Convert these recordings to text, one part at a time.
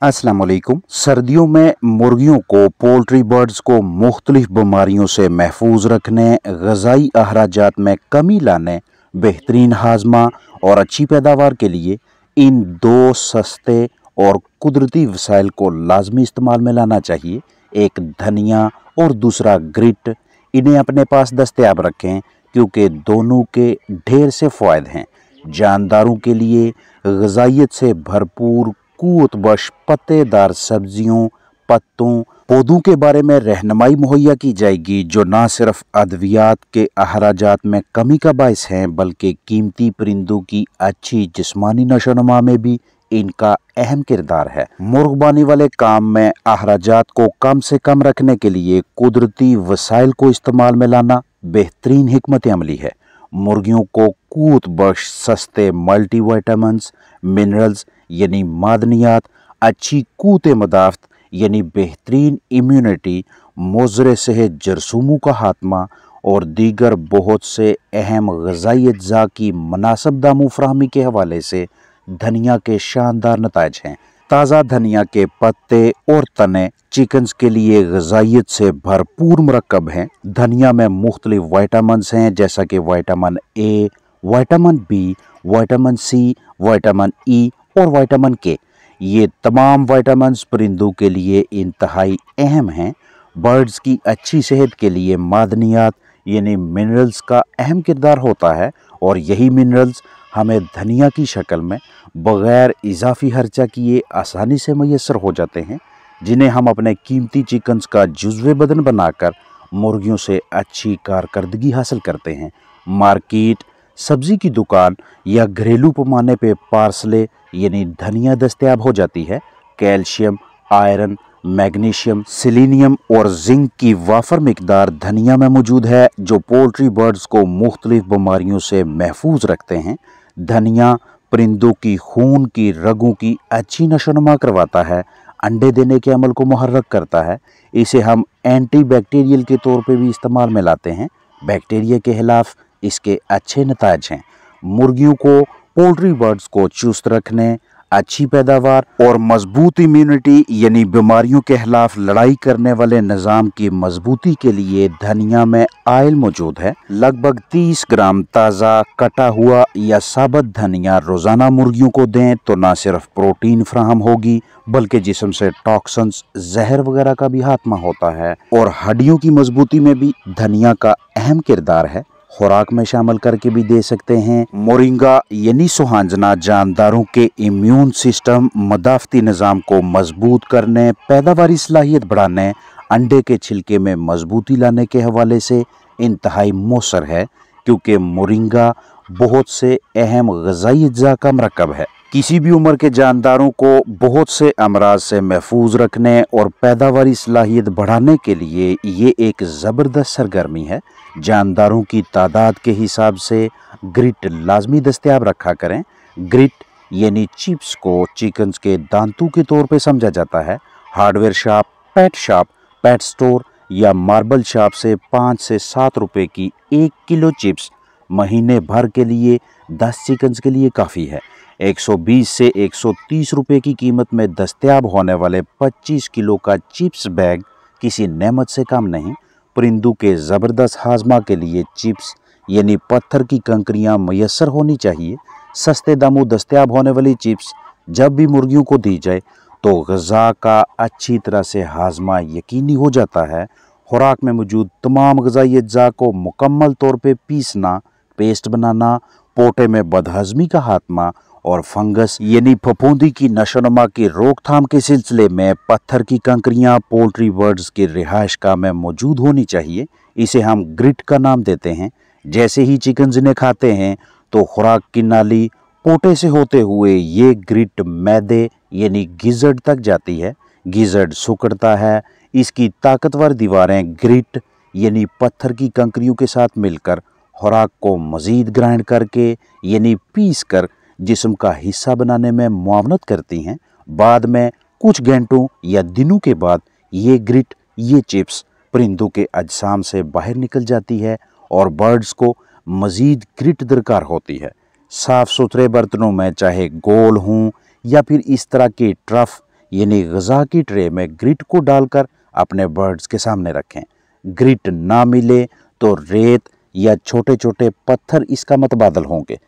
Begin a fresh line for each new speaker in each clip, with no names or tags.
अस्सलाम वालेकुम। सर्दियों में मुर्गियों को पोल्ट्री बर्ड्स को मुख्तलिफ बीमारियों से महफूज रखने, ग़िज़ाई अखराजात में कमी लाने, बेहतरीन हाजमा और अच्छी पैदावार के लिए इन दो सस्ते और कुदरती वसाइल को लाजमी इस्तेमाल में लाना चाहिए। एक धनिया और दूसरा ग्रिट। इन्हें अपने पास दस्तयाब रखें क्योंकि दोनों के ढेर से फ़ायदे हैं। जानदारों के लिए ग़िज़ाइयत से भरपूर कुव्वत बख्श पत्तेदार सब्जियों, पत्तों, पौधों के बारे में रहनुमाई मुहैया की जाएगी जो न सिर्फ अद्वियात के अखराजात में कमी का बायस हैं बल्कि कीमती परिंदों की अच्छी जिस्मानी नशोनुमा में भी इनका अहम किरदार है। मुर्गबानी वाले काम में अखराजात को कम से कम रखने के लिए कुदरती वसाइल को इस्तेमाल में लाना बेहतरीन हिकमत अमली है। मुर्गियों को कुव्वत बख्श सस्ते मल्टीविटामिन्स, मिनरल्स यानी मादनियात, अच्छी कुव्वत मदाफ़त यानी बेहतरीन इम्यूनिटी, मुज़र सेहत जरसूमों का खात्मा और दीगर बहुत से अहम ग़िज़ाई अज्जा की मुनासिब दामों फराहमी के हवाले से धनिया के शानदार नताइज हैं। ताज़ा धनिया के पत्ते और तने चिकन्स के लिए ग़िज़ाइयत से भरपूर मरकब हैं। धनिया में मुख्तलिफ विटामिन्स हैं जैसा कि vitamin A, vitamin B, vitamin C, vitamin E और विटामिन के। ये तमाम विटामिन्स परिंदों के लिए इंतहाई अहम हैं। बर्ड्स की अच्छी सेहत के लिए मादनियात यानी मिनरल्स का अहम किरदार होता है और यही मिनरल्स हमें धनिया की शक्ल में बग़ैर इजाफी खर्चा किए आसानी से मैसर हो जाते हैं, जिन्हें हम अपने कीमती चिकन्स का जुज़्वे बदन बनाकर मुर्गियों से अच्छी कारकर्दगी हासिल करते हैं। मार्केट, सब्ज़ी की दुकान या घरेलू पैमाने पे पार्सले यानी धनिया दस्तयाब हो जाती है। कैल्शियम, आयरन, मैग्नीशियम, सेलेनियम और जिंक की वाफर मिकदार धनिया में मौजूद है जो पोल्ट्री बर्ड्स को मुख्तलिफ बीमारियों से महफूज रखते हैं। धनिया परिंदों की खून की रगों की अच्छी नशोनुमा करवाता है, अंडे देने के अमल को मुहर्रक करता है। इसे हम एंटी बैक्टीरियल के तौर पे भी इस्तेमाल में लाते हैं। बैक्टीरिया के खिलाफ इसके अच्छे नताइज हैं। मुर्गियों को पोल्ट्री बर्ड्स को चुस्त रखने, अच्छी पैदावार और मजबूत इम्यूनिटी यानी बीमारियों के खिलाफ लड़ाई करने वाले निज़ाम की मजबूती के लिए धनिया में आयल मौजूद है। लगभग 30 ग्राम ताज़ा कटा हुआ या साबुत धनिया रोज़ाना मुर्गियों को दें तो न सिर्फ प्रोटीन फराहम होगी बल्कि जिस्म से टॉक्सिन्स, जहर वगैरह का भी खात्मा होता है और हड्डियों की मजबूती में भी धनिया का अहम किरदार है। खुराक में शामिल करके भी दे सकते हैं। मोरिंगा यानी सुहांजना जानदारों के इम्यून सिस्टम, मदाफ़ती निज़ाम को मजबूत करने, पैदावारी सलाहियत बढ़ाने, अंडे के छिलके में मजबूती लाने के हवाले से इंतहाई मौसर है क्योंकि मोरिंगा बहुत से अहम ग़िज़ाई अज्जा का मरकब है। किसी भी उम्र के जानदारों को बहुत से अमराज से महफूज रखने और पैदावारी सलाहियत बढ़ाने के लिए ये एक ज़बरदस्त सरगर्मी है। जानदारों की तादाद के हिसाब से ग्रिट लाजमी दस्तयाब रखा करें। ग्रिट यानी चिप्स को चिकन्स के दांतों के तौर पे समझा जाता है। हार्डवेयर शॉप, पेट स्टोर या मार्बल शॉप से 5 से 7 रुपए की 1 किलो चिप्स महीने भर के लिए 10 चिकन्स के लिए काफ़ी है। 120 से 130 रुपए की कीमत में दस्तयाब होने वाले 25 किलो का चिप्स बैग किसी नेमत से कम नहीं। परिंदों के ज़बरदस्त हाजमा के लिए चिप्स यानी पत्थर की कंकरियां मैसर होनी चाहिए। सस्ते दामों दस्तयाब होने वाली चिप्स जब भी मुर्गियों को दी जाए तो ग़िज़ा का अच्छी तरह से हाजमा यकीनी हो जाता है। खुराक में मौजूद तमाम ग़िज़ाई अज्जा को मुकम्मल तौर पे पीसना, पेस्ट बनाना, पोटे में बदहज़मी का खात्मा और फंगस यानी फफूंदी की नशोनुमा की रोकथाम के सिलसिले में पत्थर की कंकरियां पोल्ट्री बर्ड्स की रिहाइशगाह में मौजूद होनी चाहिए। इसे हम ग्रिट का नाम देते हैं। जैसे ही चिकन्स इन्हें खाते हैं तो खुराक की नाली पोटे से होते हुए ये ग्रिट मैदे यानी गिज़र्ड तक जाती है। गिज़र्ड सिकुड़ता है। इसकी ताकतवर दीवारें ग्रिट यानी पत्थर की कंकरियों के साथ मिलकर खुराक को मज़ीद ग्राइंड करके यानी पीस कर जिस्म का हिस्सा बनाने में मुआवनत करती हैं। बाद में कुछ घंटों या दिनों के बाद ये ग्रिट, ये चिप्स परिंदों के अजसाम से बाहर निकल जाती है और बर्ड्स को मज़ीद ग्रिट दरकार होती है। साफ़ सुथरे बर्तनों में चाहे गोल हों या फिर इस तरह के ट्रफ यानी ग़िज़ा की ट्रे में ग्रिट को डालकर अपने बर्ड्स के सामने रखें। ग्रिट ना मिले तो रेत या छोटे छोटे पत्थर इसका मतबादल होंगे।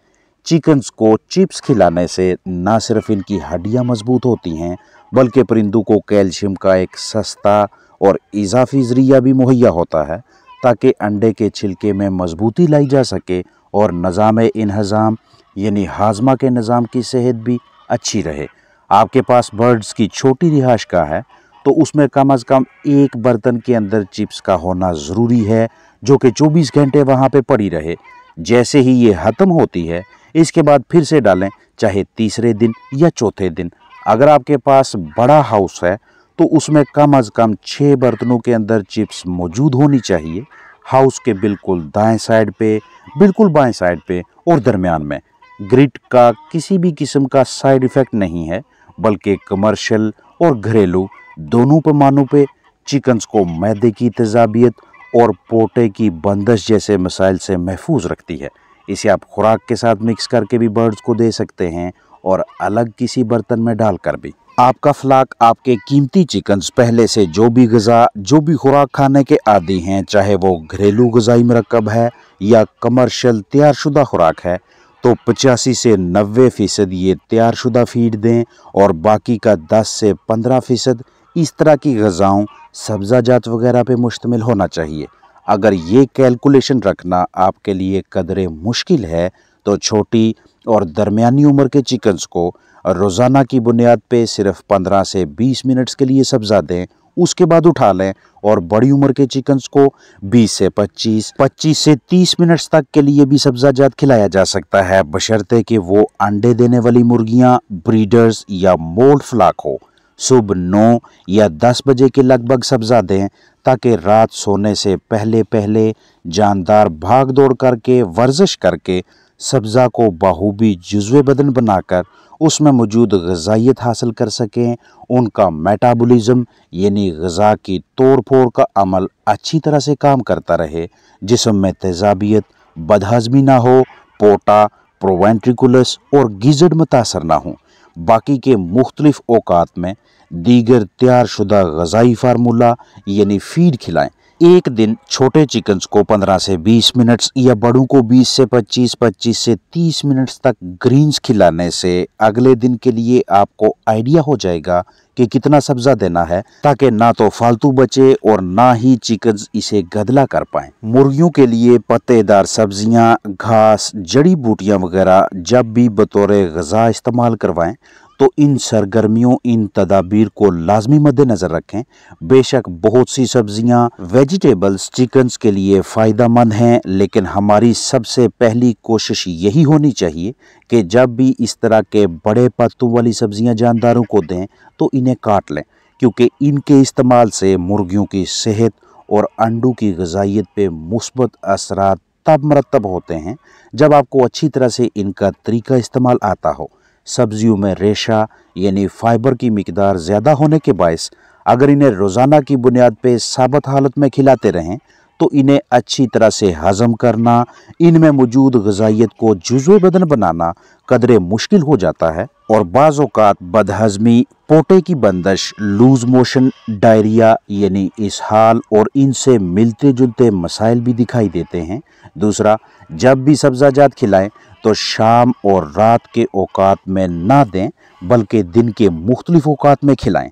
चिकन्स को चिप्स खिलाने से ना सिर्फ इनकी हड्डियां मजबूत होती हैं, बल्कि परिंदों को कैल्शियम का एक सस्ता और इजाफी ज़रिया भी मुहैया होता है, ताकि अंडे के छिलके में मजबूती लाई जा सके और निज़ाम-ए-इंहज़ाम यानी हाजमा के निज़ाम की सेहत भी अच्छी रहे। आपके पास बर्ड्स की छोटी रिहाइशगाह है तो उसमें कम अज़ कम एक बर्तन के अंदर चिप्स का होना ज़रूरी है, जो कि 24 घंटे वहाँ पे पड़ी रहे। जैसे ही ये ख़त्म होती है, इसके बाद फिर से डालें, चाहे तीसरे दिन या चौथे दिन। अगर आपके पास बड़ा हाउस है तो उसमें कम अज़ कम 6 बर्तनों के अंदर चिप्स मौजूद होनी चाहिए। हाउस के बिल्कुल दाएं साइड पे, बिल्कुल बाएं साइड पे और दरमियान में। ग्रिट का किसी भी किस्म का साइड इफ़ेक्ट नहीं है, बल्कि कमर्शियल और घरेलू दोनों पैमानों पे चिकन्स को मैदे की तेज़ाबियत और पोटे की बंदिश जैसे मसाइल से महफूज रखती है। इसे आप खुराक के साथ मिक्स करके भी बर्ड्स को दे सकते हैं और अलग किसी बर्तन में डालकर भी। आपका फ्लाक आपके कीमती चिकन्स पहले से जो भी ग़िज़ा, जो भी खुराक खाने के आदी हैं, चाहे वो घरेलू ग़िज़ाई मरकब है या कमर्शियल तैयारशुदा खुराक है, तो 85 से 90% ये तैयारशुदा फीड दें और बाकी का 10 से 15% इस तरह की ग़िज़ाओं, सब्ज़ाजात वगैरह पे मुश्तमिल होना चाहिए। अगर ये कैलकुलेशन रखना आपके लिए कदरे मुश्किल है तो छोटी और दरमियानी उम्र के चिकन्स को रोज़ाना की बुनियाद पे सिर्फ 15 से 20 मिनट्स के लिए सब्ज़ा दें, उसके बाद उठा लें। और बड़ी उम्र के चिकन्स को 20 से 25 से 30 मिनट्स तक के लिए भी सब्ज़ाजात खिलाया जा सकता है, बशर्ते कि वो अंडे देने वाली मुर्गियां, ब्रीडर्स या मोल्ड फ्लाक हो। सुबह 9 या 10 बजे के लगभग सब्ज़ा दें, ताकि रात सोने से पहले पहले जानदार भाग दौड़ करके, वर्जिश करके सब्ज़ा को बाहूबी जुज़्वे बदन बनाकर उसमें मौजूद ग़िज़ाइयत हासिल कर सकें। उनका मेटाबॉलिज़्म यानी ग़िज़ा की तोड़ फोड़ का अमल अच्छी तरह से काम करता रहे, जिस्म में तेज़ाबियत, बदहज़मी ना हो, पोटा, प्रोवेंट्रिकुलस और गिज़ड मुतासर ना हो। बाकी के मुख्तलिफ औकात में दीगर तैयार शुदा ग़िज़ाई फार्मूला यानी फ़ीड खिलाएं। एक दिन छोटे चिकन्स को 15 से 20 मिनट्स या बड़ों को 20 से 25 से 30 मिनट्स तक ग्रीन्स खिलाने से अगले दिन के लिए आपको आइडिया हो जाएगा कि कितना सब्ज़ा देना है, ताकि ना तो फालतू बचे और ना ही चिकन्स इसे गदला कर पाएं। मुर्गियों के लिए पत्तेदार सब्जियां, घास, जड़ी बूटियां वगैरह जब भी बतौर ग़िज़ा इस्तेमाल करवाएं तो इन सरगर्मियों, इन तदाबीर को लाजमी मद्देनज़र रखें। बेशक बहुत सी सब्जियां, वेजिटेबल्स चिकन्स के लिए फ़ायदा मंद हैं, लेकिन हमारी सबसे पहली कोशिश यही होनी चाहिए कि जब भी इस तरह के बड़े पत्तों वाली सब्जियां जानदारों को दें तो इन्हें काट लें, क्योंकि इनके इस्तेमाल से मुर्गियों की सेहत और अंडों की ग़िज़ाइयत पे मुस्बत असरात तब मरतब होते हैं जब आपको अच्छी तरह से इनका तरीका इस्तेमाल आता हो। सब्जियों में रेशा यानी फाइबर की मिकदार ज़्यादा होने के बायस अगर इन्हें रोज़ाना की बुनियाद पे साबुत हालत में खिलाते रहें तो इन्हें अच्छी तरह से हज़म करना, इनमें मौजूद ग़िज़ाइयत को जुज़्वे बदन बनाना कदरे मुश्किल हो जाता है और बाज़ औक़ात बदहज़मी, पोटे की बंदिश, लूज़ मोशन, डायरिया यानी इसहाल और इनसे मिलते जुलते मसाइल भी दिखाई देते हैं। दूसरा, जब भी सब्ज़ाजात खिलाएं तो शाम और रात के औक़ात में ना दें, बल्कि दिन के मुख्तलिफ औक़ात में खिलाएं।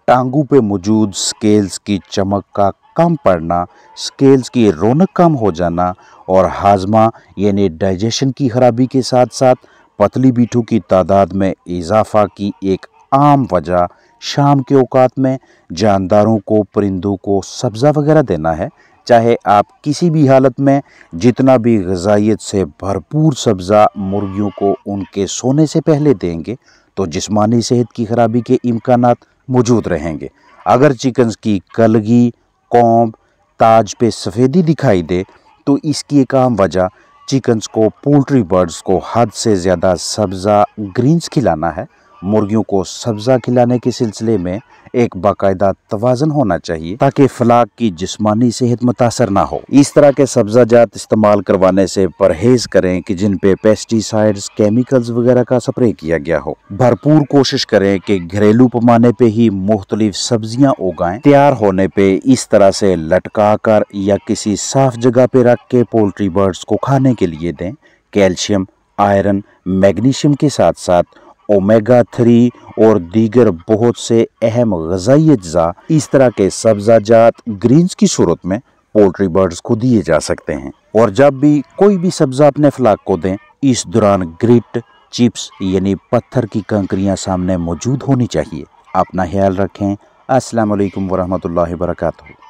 टांगों पे मौजूद स्केल्स की चमक का कम पड़ना, स्केल्स की रौनक कम हो जाना और हाजमा यानी डाइजेशन की खराबी के साथ साथ पतली बीठों की तादाद में इजाफा की एक आम वजह शाम के औक़ात में जानदारों को, परिंदों को सब्ज़ा वगैरह देना है। चाहे आप किसी भी हालत में जितना भी ग़िज़ाइयत से भरपूर सब्ज़ा मुर्गियों को उनके सोने से पहले देंगे तो जिस्मानी सेहत की खराबी के इम्कानात मौजूद रहेंगे। अगर चिकन्स की कलगी, कौंब, ताज पे सफ़ेदी दिखाई दे तो इसकी एक आम वजह चिकन्स को, पोल्ट्री बर्ड्स को हद से ज़्यादा सब्ज़ा, ग्रीन्स खिलाना है। मुर्गियों को सब्जा खिलाने के सिलसिले में एक बाकायदा तवाज़ुन होना चाहिए ताकि फलाक की जिस्मानी सेहत मुतासर ना हो। इस तरह के सब्जाजात इस्तेमाल करवाने से परहेज करें कि जिन पे पेस्टिसाइड्स, केमिकल्स वगैरह का स्प्रे किया गया हो। भरपूर कोशिश करें कि घरेलू पैमाने पे ही मुख्तलिफ सब्जियां उगाएं। तैयार होने पे इस तरह से लटका कर या किसी साफ जगह पे रख के पोल्ट्री बर्ड्स को खाने के लिए दें। कैल्शियम, आयरन, मैग्नीशियम के साथ साथ ओमेगा 3 और दीगर बहुत से अहम ग़िज़ाई अज्जा इस तरह के सब्ज़ाजात ग्रीन्स की सूरत में पोल्ट्री बर्ड्स को दिए जा सकते हैं। और जब भी कोई भी सब्ज़ा अपने फलाक को दें, इस दौरान ग्रिट, चिप्स यानी पत्थर की कंकरियां सामने मौजूद होनी चाहिए। अपना ख्याल रखें। अस्सलाम वालेकुम वरहमतुल्लाहि वबरकातुहू।